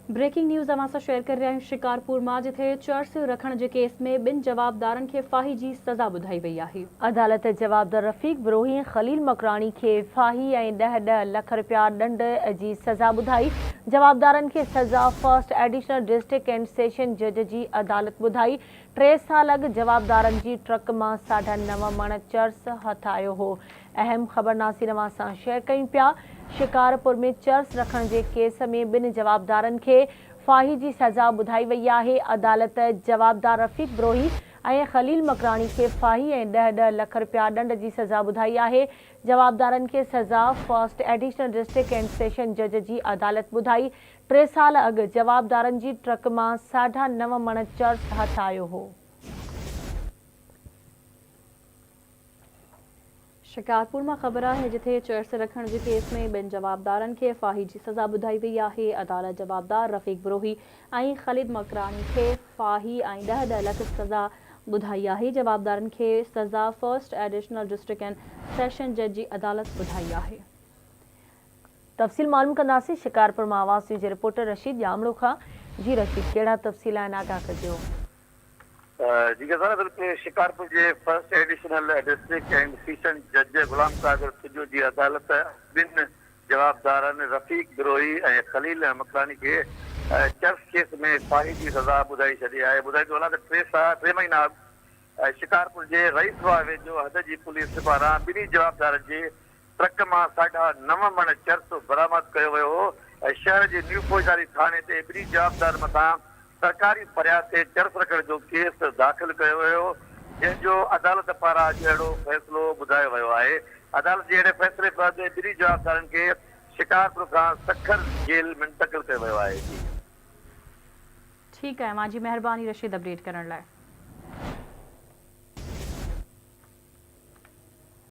Breaking news अवां सां share कर रहा आहियूं। शिकारपुर मां जिथे चर्स रखण जे केस में ॿिनि जवाबदारनि खे फाही जी सज़ा ॿुधाई वई आहे। अदालत जवाबदार रफ़ीक बिरोही खलील मकराणी खे फाही ऐं 10 लख रुपया ॾंड जी सज़ा ॿुधाई। जवाबदारनि खे सज़ा first additional district and session जज जी अदालत ॿुधाई। 3 साल अॻु जवाबदारनि जी ट्रक मां 9.5 मण चर्स हथ आयो हो। अहम ख़बरनासी अवां सां शेयर कयूं पिया। शिकारपुर में चर्स रखण जे केस में ॿिनि जवाबदारनि खे फाही जी सज़ा ॿुधाई वई आहे। अदालत जवाबदार रफ़ीक बिरोही ऐं खलील मकराणी खे फाही ऐं 10 लख रुपया ॾंड जी सज़ा ॿुधाई आहे। जवाबदारनि खे सज़ा first additional district and session जज जी अदालत ॿुधाई। 3 साल अॻु जवाबदारनि जी ट्रक मां 9.5 मण चर्स हथ आयो हो। शिकारपुर में खबर है जिथे चर्स रखण के केस में ॿिनि जवाबदारनि खे फाही जी सज़ा ॿुधाई वई आहे। अदालत जवाबदार रफ़ीक बिरोही ऐं खलील मकराणी खे फाही ऐं 10 लख सज़ा ॿुधाई आहे। जवाबदारनि खे सज़ा first additional district and session जज जी अदालत ॿुधाई आहे। तफ़सील मालूम कंदासीं शिकारपुर मां आवाज़ न्यूज़ जे रिपोर्टर रशीद जामड़ो खां। जी रशीद, कहिड़ा तफ़सील आहिनि, आगाह कजो। जी गज़ारा बिल्कुल शिकारपुर के first additional district and session जज गुलाम कादिर सिजो जी अदालत बिन जवाबदारन रफ़ीक बिरोही और खलील मकरानी के चर्स केस में फाही की सज़ा ॿुधाई छॾी आहे। ॿुधाई थो हलां त 3 महीना शिकारपुर के रईसवा वेझो हद की पुलिस पारां ॿिन्ही जवाबदारनि जे ट्रक मां 9.5 मण चर्स बरामद कयो वियो हो। शहर के न्यू फौजदारी थाने ते ॿिन्ही जवाबदार मथां सरकारी फरियाद से चर्स रखण जो केस दाखिल किया वियो, जंहिंजो अदालत पारां अॼु अहिड़ो फ़ैसिलो ॿुधायो वियो आहे। अदालत जे अहिड़े फ़ैसिले बैदि ॿिन्ही जवाबदारनि खे शिकारपुर खां सखर जेल मुंतक़िल कयो वियो आहे। ठीक है, मां जी मेहरबानी रशीद अपडेट करण लाइ।